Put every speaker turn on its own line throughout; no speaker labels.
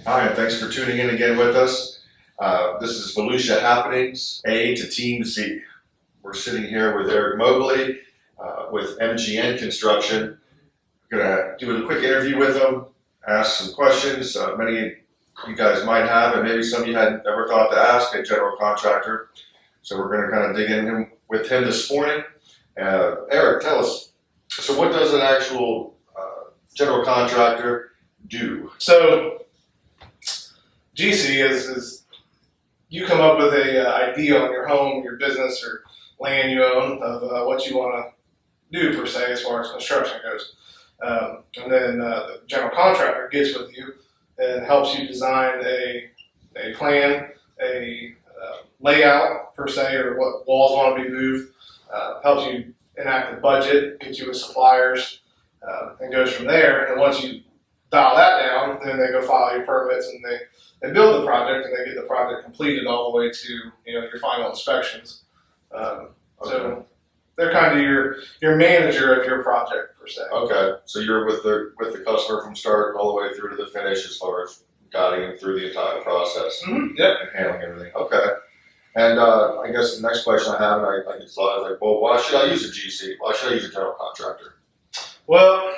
Hi, and thanks for tuning in again with us. This is Volusia Happenings, A to Team Z. We're sitting here with Eric Mobley with MGN Construction. We're going to do a quick interview with him, ask some questions many of you guys might have, and maybe some of you hadn't ever thought to ask a general contractor. So we're going to kind of dig in with him this morning. Eric, tell us, so what does an actual general contractor do?
So GC is you come up with a idea on your home, your business, or land you own of what you want to do per se as far as construction goes. And then the general contractor gets with you and helps you design a plan, a layout per se, or what walls want to be moved, helps you enact a budget, gets you with suppliers, and goes from there. And once you dial that down, then they go file your permits and they build the project and they get the project completed all the way to your final inspections. So they're kind of your manager of your project per se.
Okay, so you're with the customer from start all the way through to the finish as far as guiding them through the entire process.
Mm-hmm. Yep.
And handling everything. Okay. And I guess the next question I have, and I just thought, like, well, why should I use a GC? Why should I use a general contractor?
Well,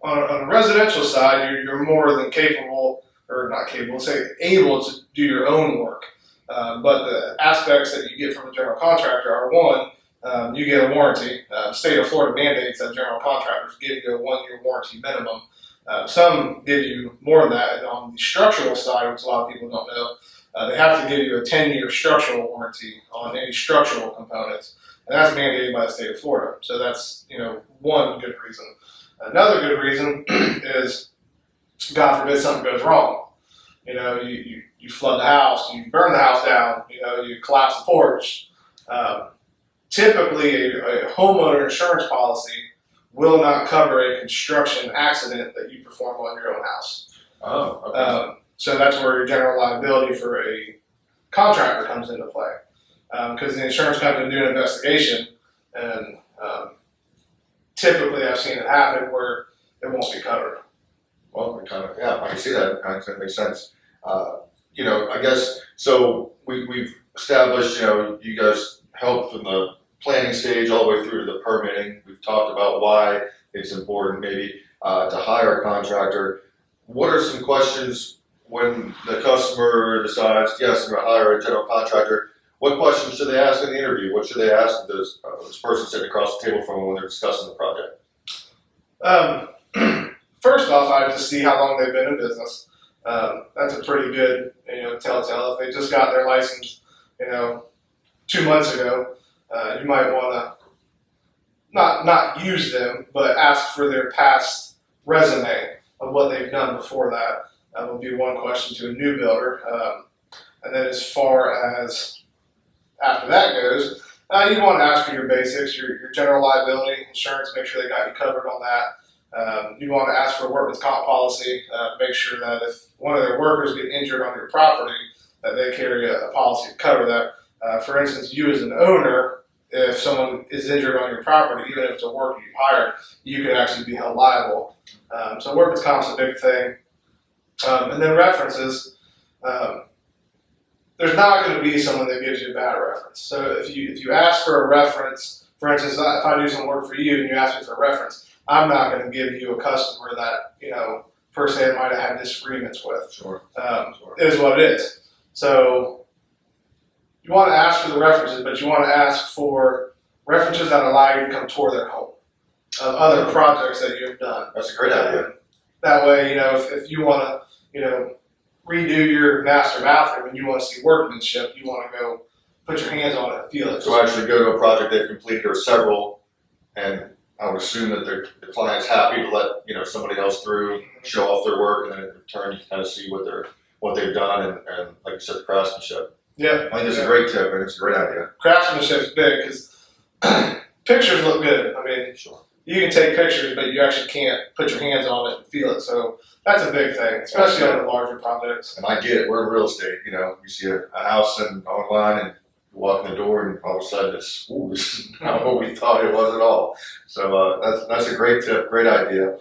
on a residential side, you're more than capable, or not capable, say able to do your own work. But the aspects that you get from a general contractor are, one, you get a warranty. State of Florida mandates that general contractors give you a 1-year warranty minimum. Some give you more than that. And on the structural side, which a lot of people don't know, they have to give you a 10-year structural warranty on any structural components. And that's mandated by the state of Florida. So that's, one good reason. Another good reason is, God forbid something goes wrong. You flood the house, you burn the house down, you collapse the porch. Typically, a homeowner insurance policy will not cover a construction accident that you perform on your own house.
Oh, okay.
So that's where your general liability for a contractor comes into play. Because the insurance company do an investigation, and typically I've seen it happen where it won't be covered.
Well, I can see that. It kind of makes sense. I guess, so we've established, you guys help from the planning stage all the way through to the permitting. We've talked about why it's important maybe to hire a contractor. What are some questions when the customer decides, yes, I'm going to hire a general contractor? What questions should they ask in the interview? What should they ask this person sitting across the table from them when they're discussing the project?
First off, I just see how long they've been in business. That's a pretty good, telltale. If they just got their license, 2 months ago, you might want to not use them, but ask for their past resume of what they've done before that. That would be one question to a new builder. And then as far as after that goes, you want to ask for your basics, your general liability insurance, make sure they got you covered on that. You want to ask for a workman's comp policy, make sure that if one of their workers get injured on your property, that they carry a policy to cover that. For instance, you as an owner, if someone is injured on your property, even if it's a worker you've hired, you could actually be held liable. So workman's comp is a big thing. And then references. There's not going to be someone that gives you a bad reference. So if you ask for a reference, for instance, if I do some work for you and you ask me for a reference, I'm not going to give you a customer that, per se might have had disagreements with.
Sure.
It is what it is. So you want to ask for the references, but you want to ask for references that allow you to come tour their home of other projects that you've done.
That's a great idea.
That way, if you want to, redo your master bathroom and you want to see workmanship, you want to go put your hands on it and feel it.
So actually go to a project they've completed or several, and I would assume that the client's happy to let somebody else through, show off their work, and then in return you kind of see what they've done and like you said, the craftsmanship.
Yeah,
I think it's a great tip and it's a great idea.
Craftsmanship is big because pictures look good. I mean,
sure.
You can take pictures, but you actually can't put your hands on it and feel it. So that's a big thing, especially on the larger projects.
And I get it. We're in real estate. You see a house and online, and you walk in the door, and all of a sudden this is not what we thought it was at all. So that's a great tip, great idea.